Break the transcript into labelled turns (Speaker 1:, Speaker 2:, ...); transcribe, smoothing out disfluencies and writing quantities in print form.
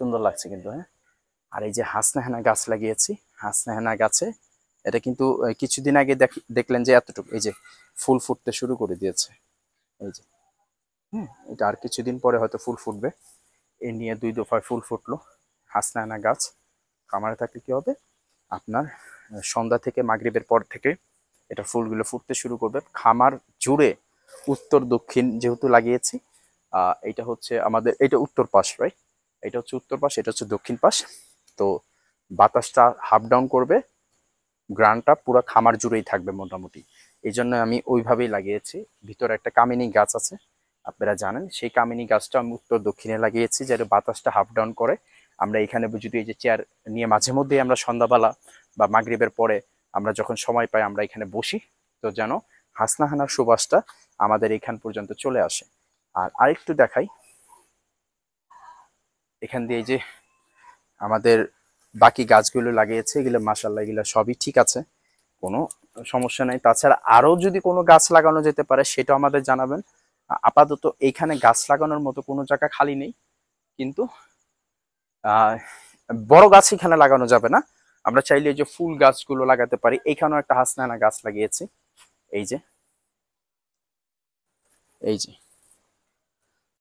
Speaker 1: সুন্দর লাগছে কিন্তু, হ্যাঁ। আর এই যে হাসনাহেনা গাছ লাগিয়েছি, হাসনাহেনা গাছে এটা কিন্তু কিছুদিন আগে দেখলেন যে এতটুকু, এই যে ফুল ফুটতে শুরু করে দিয়েছে, এই যে। হ্যাঁ, এটা আর কিছুদিন পরে হয়তো ফুল ফুটবে। এই নিয়ে 2 দফায় ফুল ফুটলো। হাসনাহেনা গাছ খামারে থাকলে কি হবে, আপনার সন্ধ্যা থেকে মাগরিবের পর থেকে এটা ফুলগুলো ফুটতে শুরু করবে। খামার জুড়ে উত্তর দক্ষিণ যেহেতু লাগিয়েছি, এটা হচ্ছে আমাদের, এটা উত্তর পাশ, রাইট? এটা হচ্ছে উত্তর পাশ, এটা হচ্ছে দক্ষিণ পাশ। তো বাতাসটা হাফ ডাউন করবে, গ্রানটা পুরো খামার জুড়েই থাকবে মোটামুটি। এই জন্য আমি ওইভাবেই লাগিয়েছি। ভিতরে একটা কামিনী গাছ আছে, আপনারা জানেন, সেই কামিনী গাছটা আমি উত্তর দক্ষিণে লাগিয়েছি যাতে বাতাসটা হাফ ডাউন করে। আমরা এখানে যদি এই যে চেয়ার নিয়ে মাঝে মধ্যেই আমরা সন্ধ্যাবেলা বা মাগরিবের পরে আমরা যখন সময় পাই আমরা এখানে বসি, তো যেন হাসনাহানার সুবাসটা আমাদের এখান পর্যন্ত চলে আসে। আর আরেকটু দেখাই, এখান দিয়ে যে আমাদের বাকি গাছগুলো লাগিয়েছে, এগুলো মাশাআল্লাহ এগুলো সবই ঠিক আছে, কোনো সমস্যা নাই। তাছাড়া আরো যদি কোনো গাছ লাগানো যেতে পারে সেটা আমাদের জানাবেন। আপাতত এইখানে গাছ লাগানোর মতো কোনো জায়গা খালি নেই, কিন্তু আহ বড় গাছ এখানে লাগানো যাবে না। আমরা চাইলে যে ফুল গাছগুলো লাগাতে পারি। এইখানেও একটা হাসনাহানা গাছ লাগিয়েছি, এই যে, এই যে